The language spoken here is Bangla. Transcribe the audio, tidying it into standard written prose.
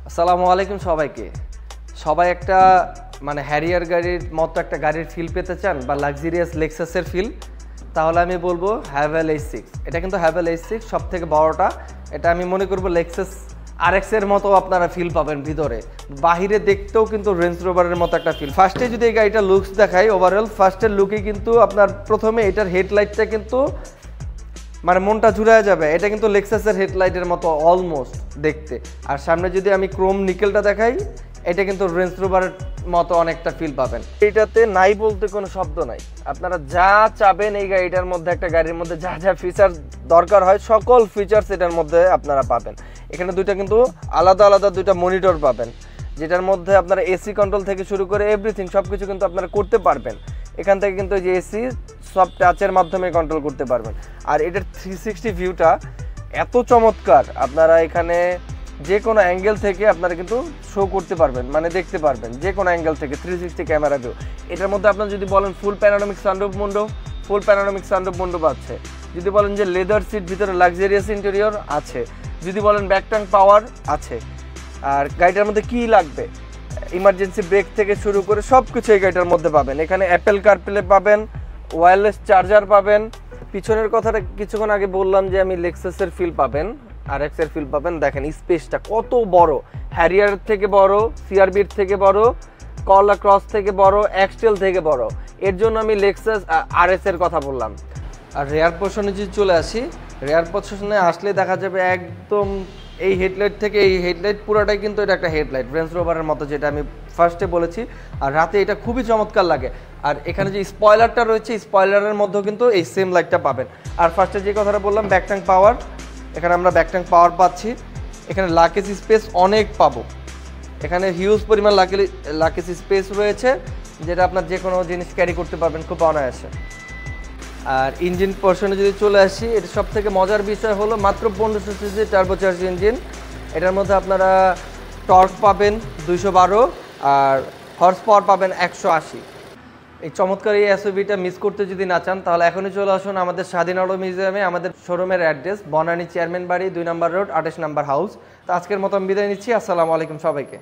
আসসালামু আলাইকুম সবাইকে। সবাই একটা মানে হ্যারিয়ার গাড়ির মতো একটা গাড়ির ফিল পেতে চান বা লাক্সারিয়াস লেক্সাসের ফিল, তাহলে আমি বলবো হ্যাভেল H6। এটা কিন্তু হ্যাভেল H6 সব থেকে বড়টা। এটা আমি মনে করবো লেক্সাস RX এর মতো আপনারা ফিল পাবেন ভিতরে, বাহিরে দেখতেও কিন্তু রেঞ্জ রোভারের মতো একটা ফিল। ফার্স্টে যদি এই গাড়িটা লুকস দেখাই, ওভারঅল ফার্স্টের লুকে কিন্তু আপনার প্রথমে এটার হেডলাইটটা কিন্তু মানে মনটা জুড়ায় যাবে। এটা কিন্তু লেক্সাসের হেডলাইটের মতো অলমোস্ট দেখতে। আর সামনে যদি আমি ক্রোম নিকেলটা দেখাই, এটা কিন্তু রেঞ্জ রোভারের মতো অনেকটা ফিল পাবেন। এইটাতে নাই বলতে কোনো শব্দ নাই। আপনারা যা চাবেন এই গাড়িটার মধ্যে, একটা গাড়ির মধ্যে যা যা ফিচার দরকার হয় সকল ফিচার্স এটার মধ্যে আপনারা পাবেন। এখানে দুইটা কিন্তু আলাদা আলাদা দুইটা মনিটর পাবেন, যেটার মধ্যে আপনারা এসি কন্ট্রোল থেকে শুরু করে এভরিথিং সব কিছু কিন্তু আপনারা করতে পারবেন। এখান থেকে কিন্তু যে এসি সব টাচের মাধ্যমে কন্ট্রোল করতে পারবেন। আর এটার 360 ভিউটা এত চমৎকার, আপনারা এখানে যে কোনো অ্যাঙ্গেল থেকে আপনারা কিন্তু শো করতে পারবেন, মানে দেখতে পারবেন যে কোনো অ্যাঙ্গেল থেকে 360 ক্যামেরা ভিউ। এটার মধ্যে আপনারা যদি বলেন ফুল প্যানোরামিক সানরুফ উইন্ডো, ফুল প্যানোরামিক সানরুফ উইন্ডো আছে। যদি বলেন যে লেদার সিট, ভিতরে লাক্সারিয়াস ইন্টেরিয়র আছে। যদি বলেন ব্যাকটাং পাওয়ার আছে। আর গাড়িটার মধ্যে কি লাগবে, ইমার্জেন্সি ব্রেক থেকে শুরু করে সব কিছু এই গাড়িটার মধ্যে পাবেন। এখানে অ্যাপেল কারপ্লে পাবেন, ওয়্যারলেস চার্জার পাবেন। পিছনের কথাটা কিছুক্ষণ আগে বললাম যে আমি লেক্সাসের ফিল পাবেন, RX এর ফিল পাবেন। দেখেন স্পেসটা কত বড়, হ্যারিয়ার থেকে বড়, সিআরবির থেকে বড়, করলা ক্রস থেকে বড়, এক্সটেল থেকে বড়। এর জন্য আমি লেক্সাস RS এর কথা বললাম। আর রেয়ার পোর্শনে যদি চলে আসি, রেয়ার পোর্শনে আসলে দেখা যাবে একদম এই হেডলাইট থেকে এই হেডলাইট পুরোটাই কিন্তু এটা একটা হেডলাইট রেঞ্জ রোভারের মতো, যেটা আমি ফার্স্টে বলেছি। আর রাতে এটা খুবই চমৎকার লাগে। আর এখানে যে স্পয়লারটা রয়েছে, স্পয়লারের মধ্যেও কিন্তু এই সেম লাইটটা পাবেন। আর ফার্স্টে যে কথাটা বললাম ব্যাকটাং পাওয়ার, এখানে আমরা ব্যাকটাং পাওয়ার পাচ্ছি। এখানে লাকেজ স্পেস অনেক পাবো, এখানে হিউজ পরিমাণ লাকেজ স্পেস রয়েছে, যেটা আপনার যে কোনো জিনিস ক্যারি করতে পারবেন খুব অনায়াসে। আর ইঞ্জিন পোর্শনে যদি চলে আসি, এটা সব থেকে মজার বিষয় হলো মাত্র 1500 সিসি টার্বোচার্জ ইঞ্জিন। এটার মধ্যে আপনারা টর্ক পাবেন 212 আর হর্স পাওয়ার পাবেন 180। এই চমৎকার এই এসইউভিটা মিস করতে যদি না চান, তাহলে এখনই চলে আসুন আমাদের স্বাধীন অটো মিউজিয়ামে। আমাদের শোরুমের অ্যাড্রেস বনানী চেয়ারম্যান বাড়ি, 2 নম্বর রোড, 28 নম্বর হাউস। তো আজকের মতো আমি বিদায় নিচ্ছি। আসসালামু আলাইকুম সবাইকে।